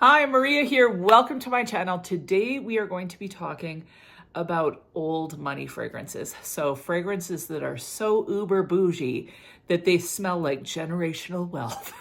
Hi, Maria here. Welcome to my channel. Today we are going to be talking about old money fragrances. So fragrances that are so uber bougie that they smell like generational wealth.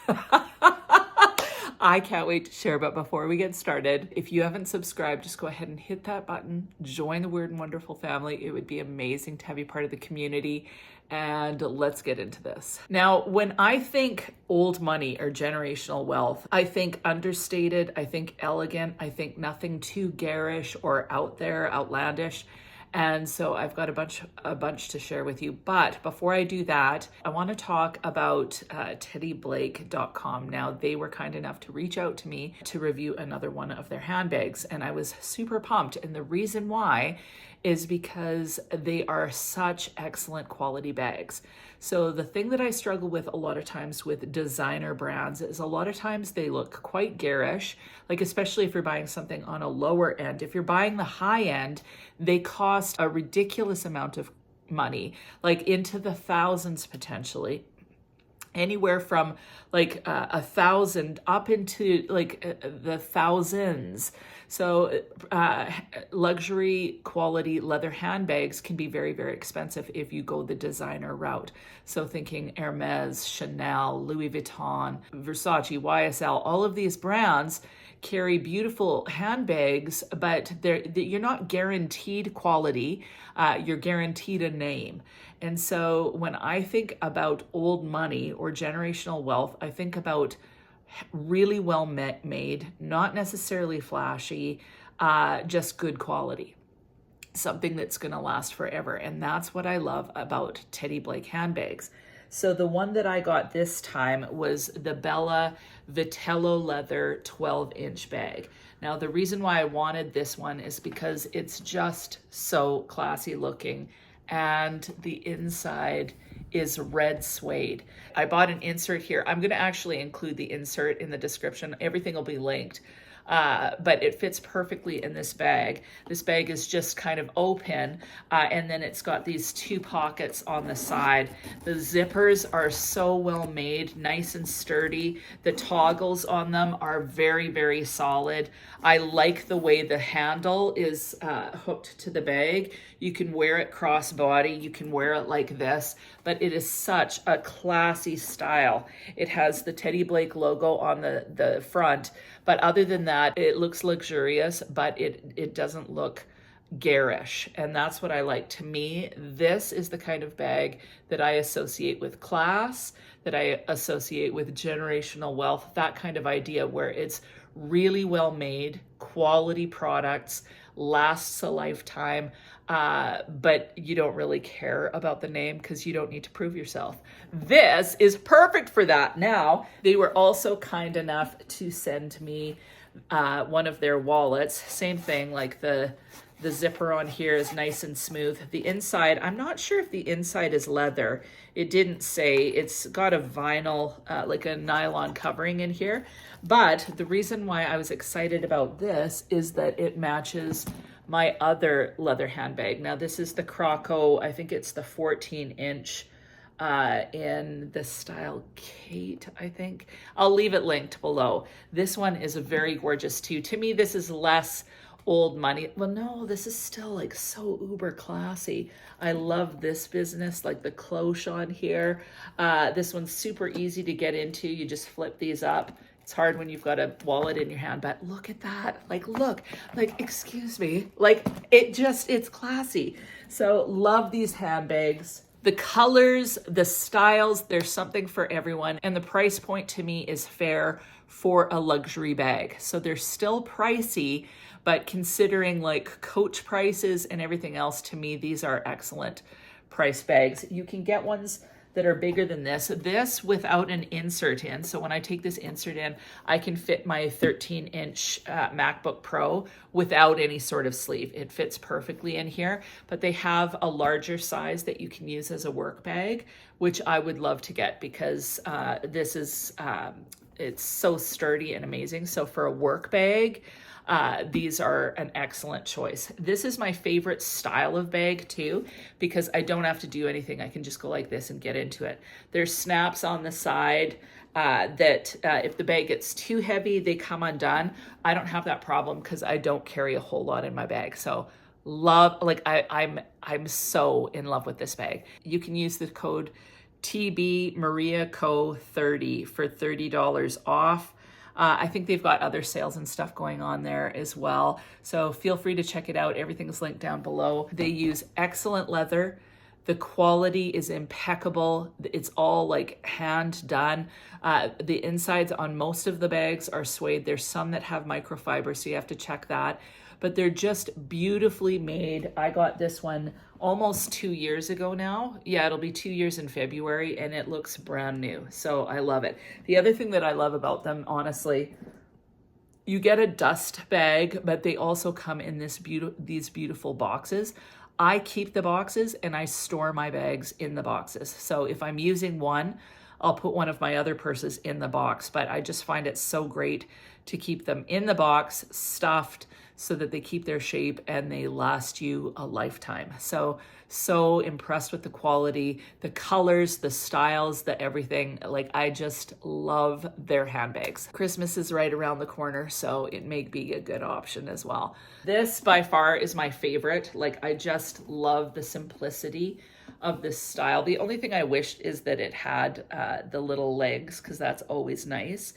I can't wait to share, but before we get started, if you haven't subscribed, just go ahead and hit that button, join the Weird and Wonderful family. It would be amazing to have you part of the community, and let's get into this. Now, when I think old money or generational wealth, I think understated, I think elegant, I think nothing too garish or out there, outlandish. And so I've got a bunch to share with you. But before I do that, I want to talk about teddyblake.com. Now, they were kind enough to reach out to me to review another one of their handbags, and I was super pumped. And the reason why is because they are such excellent quality bags. So the thing that I struggle with a lot of times with designer brands is a lot of times they look quite garish, like especially if you're buying something on a lower end. If you're buying the high end, they cost a ridiculous amount of money, like into the thousands potentially. Anywhere from like 1,000 up into like the thousands. So luxury quality leather handbags can be very, very expensive if you go the designer route. So thinking Hermes, Chanel, Louis Vuitton, Versace, YSL, all of these brands carry beautiful handbags, but you're not guaranteed quality. You're guaranteed a name. And so when I think about old money or generational wealth, I think about really well made, not necessarily flashy, just good quality. Something that's going to last forever. And that's what I love about Teddy Blake handbags. So the one that I got this time was the Bella Vitello leather 12-inch bag. Now, the reason why I wanted this one is because it's just so classy looking, and the inside is red suede. I bought an insert here. I'm going to actually include the insert in the description. Everything will be linked. But it fits perfectly in this bag. This bag is just kind of open, and then it's got these two pockets on the side. The zippers are so well made, nice and sturdy. The toggles on them are very, very solid. I like the way the handle is hooked to the bag. You can wear it crossbody, you can wear it like this, but it is such a classy style. It has the Teddy Blake logo on the front, but other than that, it looks luxurious, but it doesn't look garish. And that's what I like. To me, this is the kind of bag that I associate with class, that I associate with generational wealth, that kind of idea where it's really well made, quality products, lasts a lifetime, but you don't really care about the name because you don't need to prove yourself. This is perfect for that. Now, they were also kind enough to send me one of their wallets. Same thing, like the zipper on here is nice and smooth. The inside, I'm not sure if the inside is leather. It didn't say. It's got a vinyl, like a nylon covering in here. But the reason why I was excited about this is that it matches my other leather handbag. Now this is the Croco, I think it's the 14-inch in the style Kate, I think. I'll leave it linked below. This one is very gorgeous too. To me, this is less old money. Well, no, this is still like so uber classy. I love this business, like the cloche on here. This one's super easy to get into. You just flip these up. It's hard when you've got a wallet in your hand, but look at that. Like, look, like, excuse me. Like, it's classy. So love these handbags. The colors, the styles, there's something for everyone. And the price point to me is fair for a luxury bag. So they're still pricey, but considering like Coach prices and everything else, to me, these are excellent price bags. You can get ones that are bigger than this without an insert in. So when I take this insert in, I can fit my 13-inch MacBook Pro without any sort of sleeve. It fits perfectly in here, but they have a larger size that you can use as a work bag, which I would love to get because this is, it's so sturdy and amazing. So for a work bag, these are an excellent choice. This is my favorite style of bag too, because I don't have to do anything. I can just go like this and get into it. There's snaps on the side. that if the bag gets too heavy, they come undone. I don't have that problem because I don't carry a whole lot in my bag. So love, like I'm so in love with this bag. You can use the code TB Maria Co 30 for $30 off. I think they've got other sales and stuff going on there as well. So feel free to check it out. Everything's linked down below. They use excellent leather. The quality is impeccable. It's all like hand done. The insides on most of the bags are suede. There's some that have microfiber, so you have to check that. But they're just beautifully made. I got this one almost 2 years ago now. Yeah, it'll be 2 years in February, and it looks brand new. So I love it. The other thing that I love about them, honestly, you get a dust bag, but they also come in these beautiful boxes. I keep the boxes and I store my bags in the boxes. So if I'm using one, I'll put one of my other purses in the box, but I just find it so great to keep them in the box, stuffed, so that they keep their shape and they last you a lifetime. So impressed with the quality, the colors, the styles, the everything. Like, I just love their handbags. Christmas is right around the corner, so it may be a good option as well. This by far is my favorite. Like, I just love the simplicity of this style. The only thing I wished is that it had the little legs, because that's always nice.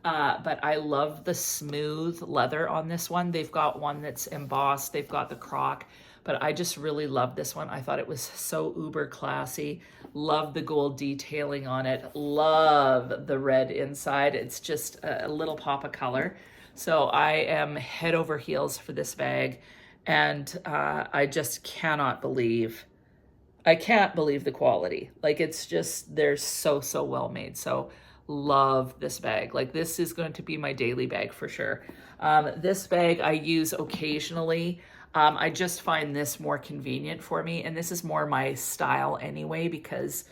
But I love the smooth leather on this one. They've got one that's embossed. They've got the croc, but I just really love this one. I thought it was so uber classy. Love the gold detailing on it. Love the red inside. It's just a little pop of color. So I am head over heels for this bag. And I just cannot believe, I can't believe the quality. Like, it's just, they're so well made. So love this bag. Like, this is going to be my daily bag for sure. This bag I use occasionally. I just find this more convenient for me, and this is more my style anyway because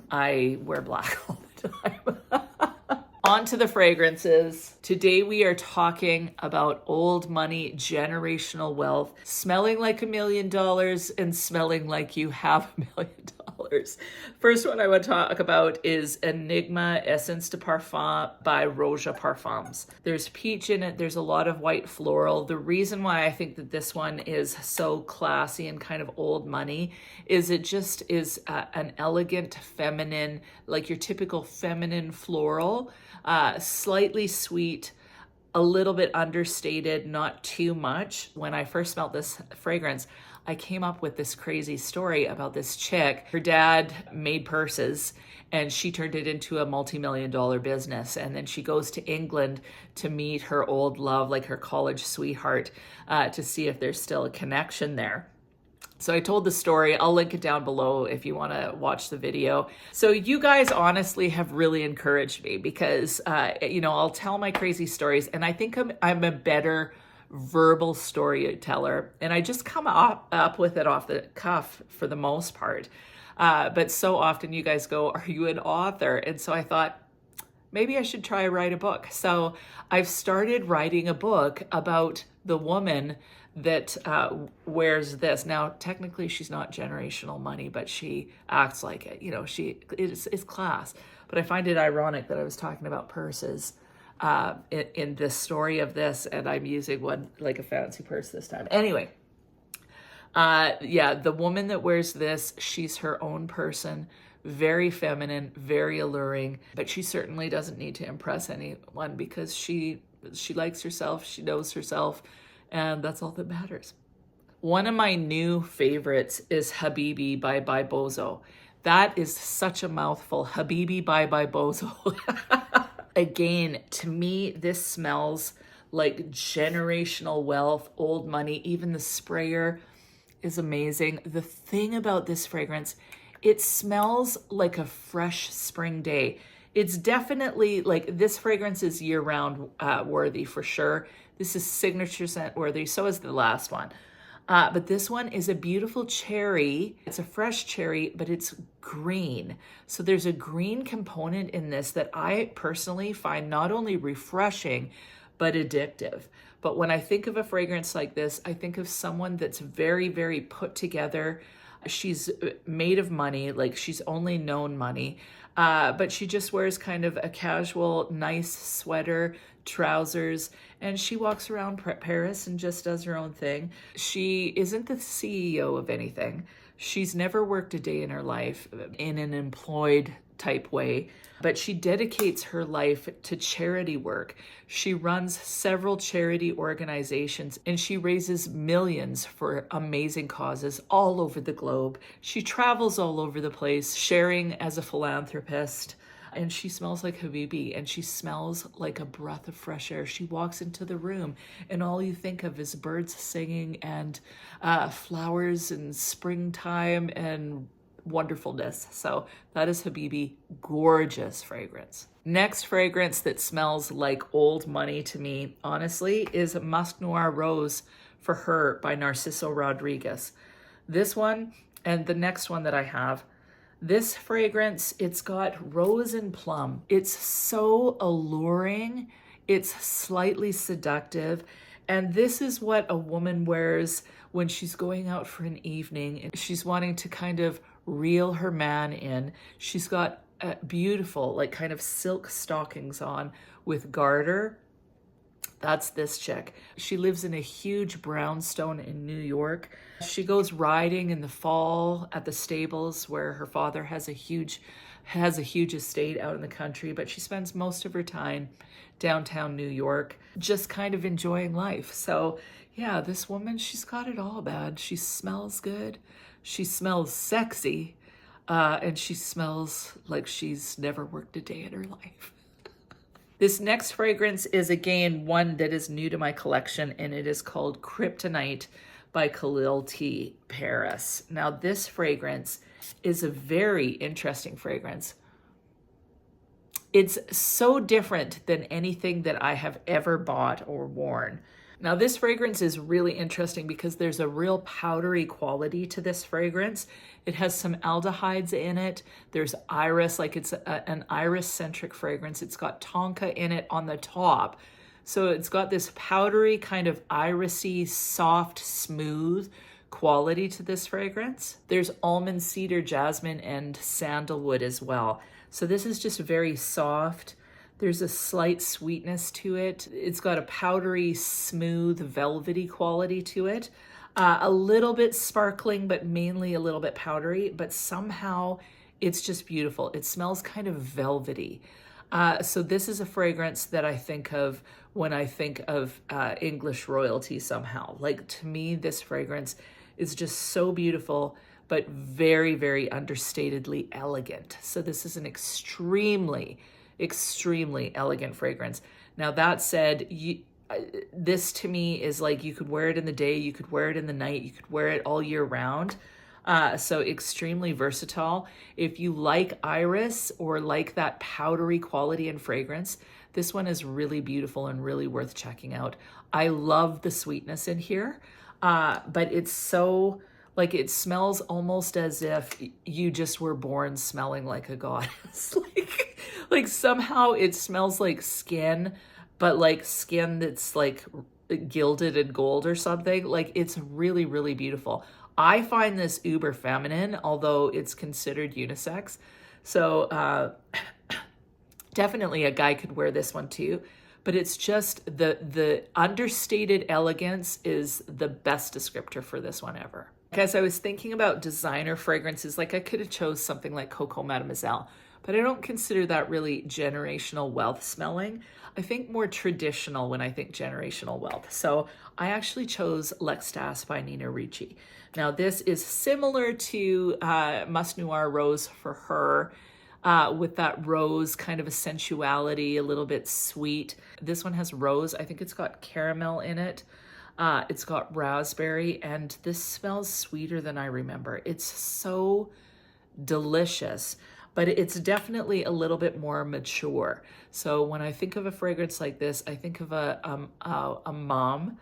I wear black all the time. On to the fragrances. Today we are talking about old money, generational wealth, smelling like $1 million and smelling like you have $1 million. First one I want to talk about is Enigma Essence de Parfum by Roja Parfums. There's peach in it. There's a lot of white floral. The reason why I think that this one is so classy and kind of old money is it just is an elegant, feminine, like your typical feminine floral, slightly sweet, a little bit understated, not too much. When I first smelled this fragrance, I came up with this crazy story about this chick. Her dad made purses and she turned it into a multi-million-dollar business. And then she goes to England to meet her old love, like her college sweetheart, to see if there's still a connection there. So I told the story. I'll link it down below if you want to watch the video. So you guys honestly have really encouraged me because, I'll tell my crazy stories, and I think I'm a better verbal storyteller, and I just come up with it off the cuff for the most part. But so often you guys go, "Are you an author?" And so I thought, maybe I should try to write a book. So I've started writing a book about the woman that wears this. Now, technically she's not generational money, but she acts like it. She is class. But I find it ironic that I was talking about purses in this story of this, and I'm using one like a fancy purse this time. Anyway, the woman that wears this, she's her own person, very feminine, very alluring, but she certainly doesn't need to impress anyone because she likes herself, she knows herself, and that's all that matters. One of my new favorites is Habibi by Bozo. That is such a mouthful. Habibi by Bozo. Again, to me, this smells like generational wealth, old money. Even the sprayer is amazing. The thing about this fragrance, it smells like a fresh spring day. It's definitely like, this fragrance is year-round worthy for sure. This is signature scent worthy. So is the last one. But this one is a beautiful cherry. It's a fresh cherry, but it's green. So there's a green component in this that I personally find not only refreshing, but addictive. But when I think of a fragrance like this, I think of someone that's very, very put together. She's made of money, like she's only known money. But she just wears kind of a casual, nice sweater, trousers, and she walks around Paris and just does her own thing. She isn't the CEO of anything. She's never worked a day in her life in an employed type way, but she dedicates her life to charity work. She runs several charity organizations and she raises millions for amazing causes all over the globe. She travels all over the place, sharing as a philanthropist. And she smells like Habibi, and she smells like a breath of fresh air. She walks into the room and all you think of is birds singing and flowers and springtime and wonderfulness. So that is Habibi. Gorgeous fragrance. Next fragrance that smells like old money to me, honestly, is Musc Noir Rose for Her by Narciso Rodriguez. This one and the next one that I have, this fragrance, it's got rose and plum. It's so alluring. It's slightly seductive. And this is what a woman wears when she's going out for an evening and she's wanting to kind of reel her man in. She's got beautiful, like kind of silk stockings on with garter. That's this chick. She lives in a huge brownstone in New York. She goes riding in the fall at the stables where her father has a huge estate out in the country, but she spends most of her time downtown New York, just kind of enjoying life. So yeah, this woman, she's got it all bad. She smells good. She smells sexy. And she smells like she's never worked a day in her life. This next fragrance is again one that is new to my collection, and it is called Kryptonite by Khalil T. Paris. Now this fragrance is a very interesting fragrance. It's so different than anything that I have ever bought or worn. Now this fragrance is really interesting because there's a real powdery quality to this fragrance. It has some aldehydes in it. There's iris, like it's an iris-centric fragrance. It's got tonka in it on the top. So it's got this powdery kind of irisy, soft, smooth quality to this fragrance. There's almond, cedar, jasmine, and sandalwood as well. So this is just very soft. There's a slight sweetness to it. It's got a powdery, smooth, velvety quality to it. A little bit sparkling, but mainly a little bit powdery, but somehow it's just beautiful. It smells kind of velvety. So this is a fragrance that I think of when I think of English royalty somehow. Like to me, this fragrance is just so beautiful, but very, very understatedly elegant. So this is an extremely elegant fragrance. Now that said, this to me is like you could wear it in the day, you could wear it in the night, you could wear it all year round. So extremely versatile. If you like iris or like that powdery quality and fragrance, this one is really beautiful and really worth checking out. I love the sweetness in here, but it's so, like it smells almost as if you just were born smelling like a goddess. like somehow it smells like skin, but like skin that's like gilded in gold or something. Like it's really, really beautiful. I find this uber feminine, although it's considered unisex. So definitely a guy could wear this one too. But it's just the understated elegance is the best descriptor for this one ever. As I was thinking about designer fragrances, like I could have chose something like Coco Mademoiselle, but I don't consider that really generational wealth smelling. I think more traditional when I think generational wealth. So I actually chose L'Extase by Nina Ricci. Now this is similar to Musc Noir Rose for Her, with that rose kind of a sensuality, a little bit sweet. This one has rose. I think it's got caramel in it. It's got raspberry, and this smells sweeter than I remember. It's so delicious, but it's definitely a little bit more mature. So when I think of a fragrance like this, I think of a mom,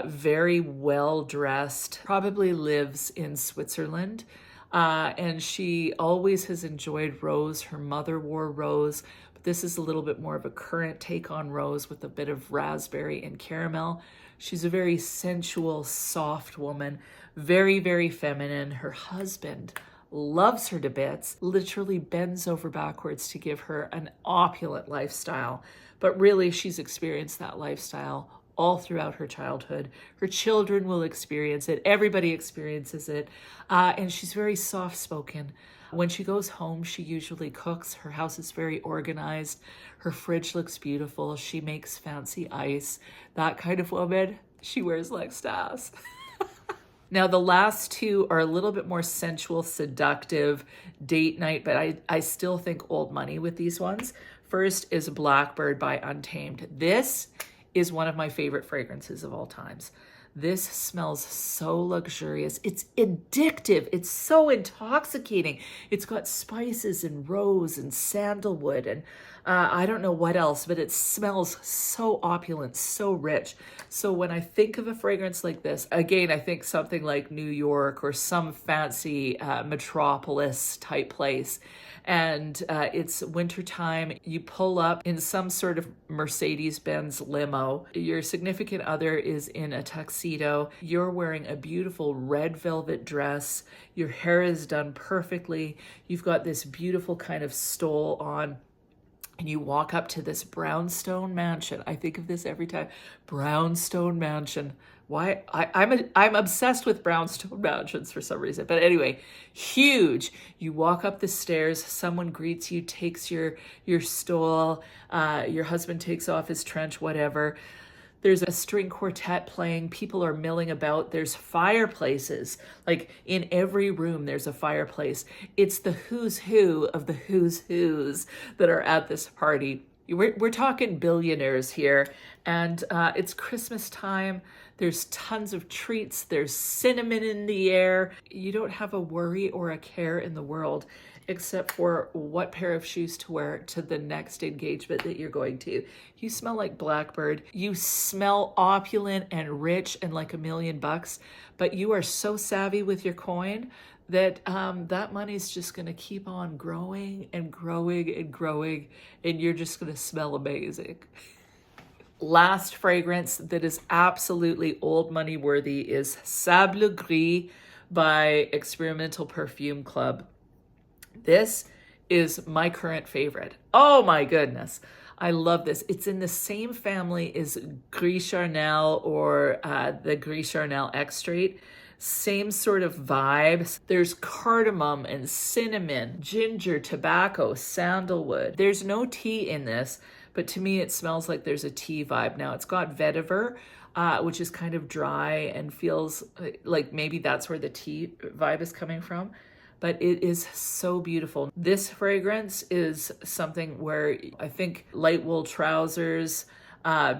very well-dressed, probably lives in Switzerland, and she always has enjoyed rose. Her mother wore rose, but this is a little bit more of a current take on rose with a bit of raspberry and caramel. She's a very sensual, soft woman, very, very feminine. Her husband loves her to bits, literally bends over backwards to give her an opulent lifestyle. But really, she's experienced that lifestyle all throughout her childhood. Her children will experience it. Everybody experiences it. And she's very soft-spoken. When she goes home, she usually cooks. Her house is very organized. Her fridge looks beautiful. She makes fancy ice. That kind of woman. She wears like stars. Now, the last two are a little bit more sensual, seductive, date night, but I still think old money with these ones. First is Blackbird by Untamed. This is one of my favorite fragrances of all times. This smells so luxurious. It's addictive. It's so intoxicating. It's got spices and rose and sandalwood and I don't know what else, but it smells so opulent, so rich. So when I think of a fragrance like this, again, I think something like New York or some fancy metropolis type place. And it's wintertime. You pull up in some sort of Mercedes-Benz limo. Your significant other is in a tuxedo. You're wearing a beautiful red velvet dress. Your hair is done perfectly. You've got this beautiful kind of stole on. And you walk up to this brownstone mansion. I think of this every time. Brownstone mansion. Why? I'm obsessed with brownstone mansions for some reason. But anyway, huge. You walk up the stairs. Someone greets you, takes your stole. Your husband takes off his trench, whatever. There's a string quartet playing. People are milling about. There's fireplaces. Like in every room, there's a fireplace. It's the who's who of the who's who's that are at this party. We're talking billionaires here. And it's Christmas time. There's tons of treats. There's cinnamon in the air. You don't have a worry or a care in the world except for what pair of shoes to wear to the next engagement that you're going to. You smell like Blackbird. You smell opulent and rich and like $1 million, but you are so savvy with your coin that that money's just gonna keep on growing and growing and growing, and you're just gonna smell amazing. Last fragrance that is absolutely old money worthy is SABLE GRIS by Experimental Perfume Club. This is my current favorite. Oh my goodness. I love this. It's in the same family as Gris Charnel or the Gris Charnel Extrait. Same sort of vibes. There's cardamom and cinnamon, ginger, tobacco, sandalwood. There's no tea in this, but to me it smells like there's a tea vibe. Now it's got vetiver, which is kind of dry and feels like maybe that's where the tea vibe is coming from. But it is so beautiful. This fragrance is something where I think light wool trousers,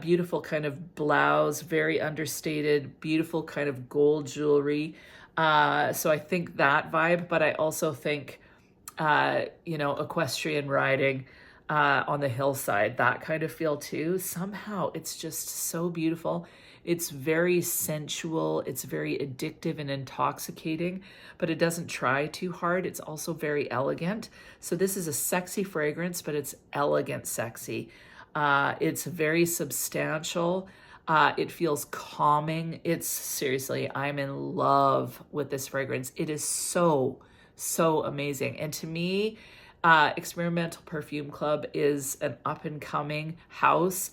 beautiful kind of blouse, very understated, beautiful kind of gold jewelry. So I think that vibe, but I also think, equestrian riding on the hillside, that kind of feel too. Somehow it's just so beautiful. It's very sensual. It's very addictive and intoxicating, but it doesn't try too hard. It's also very elegant. So this is a sexy fragrance, but it's elegant sexy. It's very substantial. It feels calming. It's seriously, I'm in love with this fragrance. It is so, so amazing. And to me, Experimental Perfume Club is an up-and-coming house.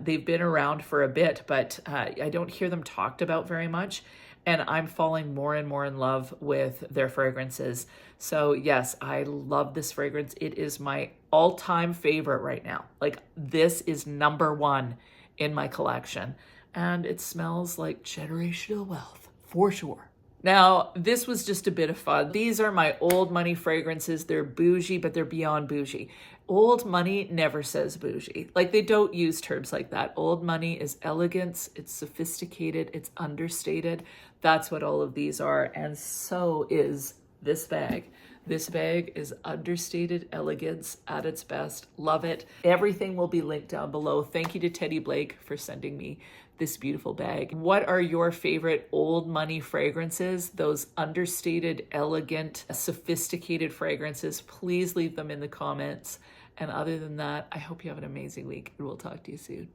They've been around for a bit, but I don't hear them talked about very much. And I'm falling more and more in love with their fragrances. So yes, I love this fragrance. It is my all-time favorite right now. Like, this is #1 in my collection. And it smells like generational wealth, for sure. Now, this was just a bit of fun. These are my old money fragrances. They're bougie, but they're beyond bougie. Old money never says bougie. Like, they don't use terms like that. Old money is elegance, it's sophisticated, it's understated. That's what all of these are, and so is this bag. This bag is understated elegance at its best. Love it. Everything will be linked down below. Thank you to Teddy Blake for sending me this beautiful bag. What are your favorite old money fragrances? Those understated, elegant, sophisticated fragrances, please leave them in the comments. And other than that, I hope you have an amazing week and we'll talk to you soon.